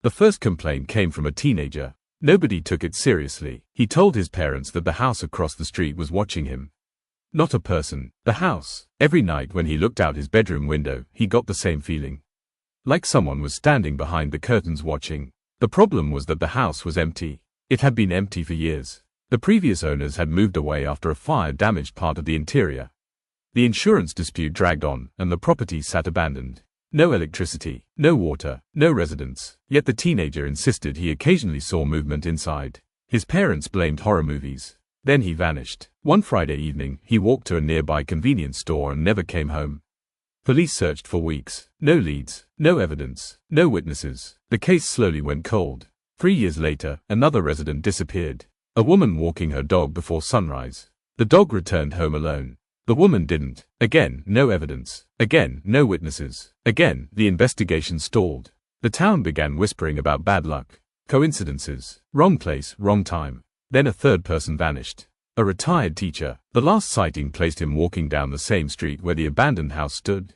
The first complaint came from a teenager. Nobody took it seriously. He told his parents that the house across the street was watching him. Not a person, the house. Every night when he looked out his bedroom window, he got the same feeling. Like someone was standing behind the curtains watching. The problem was that the house was empty. It had been empty for years. The previous owners had moved away after a fire damaged part of the interior. The insurance dispute dragged on, and the property sat abandoned. No electricity, no water, no residents. Yet the teenager insisted he occasionally saw movement inside. His parents blamed horror movies. Then he vanished. One Friday evening, he walked to a nearby convenience store and never came home. Police searched for weeks. No leads, no evidence, no witnesses. The case slowly went cold. 3 years later, another resident disappeared. A woman walking her dog before sunrise. The dog returned home alone. The woman didn't. Again, no evidence. Again, no witnesses. Again, the investigation stalled. The town began whispering about bad luck, coincidences, wrong place, wrong time. Then a third person vanished. A retired teacher. The last sighting placed him walking down the same street where the abandoned house stood.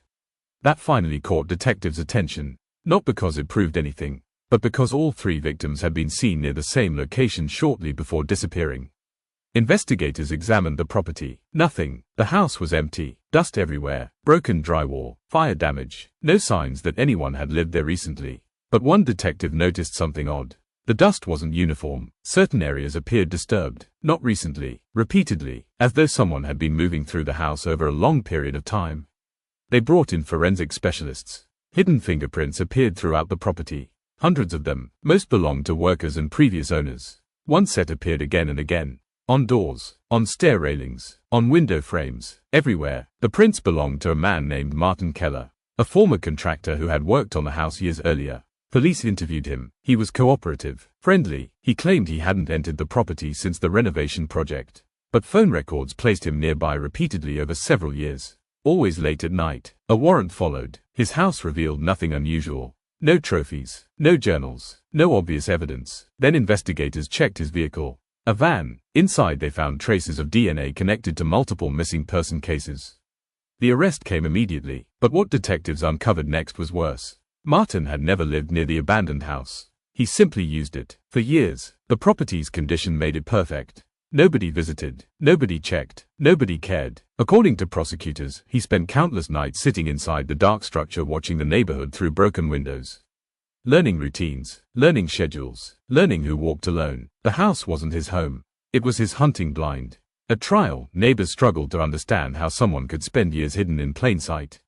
That finally caught detectives' attention. Not because it proved anything, but because all 3 victims had been seen near the same location shortly before disappearing. Investigators examined the property. Nothing. The house was empty. Dust everywhere. Broken drywall. Fire damage. No signs that anyone had lived there recently. But one detective noticed something odd. The dust wasn't uniform. Certain areas appeared disturbed. Not recently. Repeatedly. As though someone had been moving through the house over a long period of time. They brought in forensic specialists. Hidden fingerprints appeared throughout the property. Hundreds of them. Most belonged to workers and previous owners. One set appeared again and again. On doors, on stair railings, on window frames, everywhere. The prints belonged to a man named Martin Keller, a former contractor who had worked on the house years earlier. Police interviewed him. He was cooperative, friendly. He claimed he hadn't entered the property since the renovation project. But phone records placed him nearby repeatedly over several years. Always late at night. A warrant followed. His house revealed nothing unusual. No trophies, no journals, no obvious evidence. Then investigators checked his vehicle. A van. Inside they found traces of DNA connected to multiple missing person cases. The arrest came immediately, but what detectives uncovered next was worse. Martin had never lived near the abandoned house. He simply used it. For years, the property's condition made it perfect. Nobody visited, nobody checked, nobody cared. According to prosecutors, he spent countless nights sitting inside the dark structure watching the neighborhood through broken windows. Learning routines, learning schedules, learning who walked alone. The house wasn't his home. It was his hunting blind. At trial, neighbors struggled to understand how someone could spend years hidden in plain sight.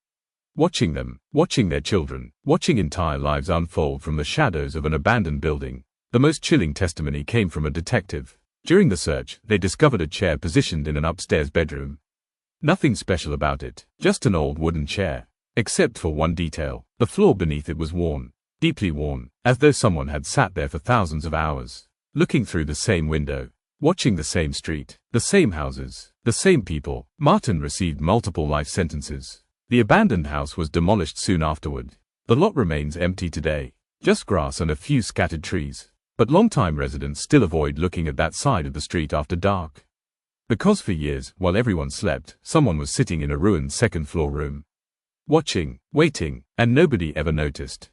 Watching them, watching their children, watching entire lives unfold from the shadows of an abandoned building. The most chilling testimony came from a detective. During the search, they discovered a chair positioned in an upstairs bedroom. Nothing special about it, just an old wooden chair. Except for one detail, the floor beneath it was worn. Deeply worn, as though someone had sat there for thousands of hours, looking through the same window, watching the same street, the same houses, the same people. Martin received multiple life sentences. The abandoned house was demolished soon afterward. The lot remains empty today, just grass and a few scattered trees. But longtime residents still avoid looking at that side of the street after dark. Because for years, while everyone slept, someone was sitting in a ruined second-floor room. Watching, waiting, and nobody ever noticed.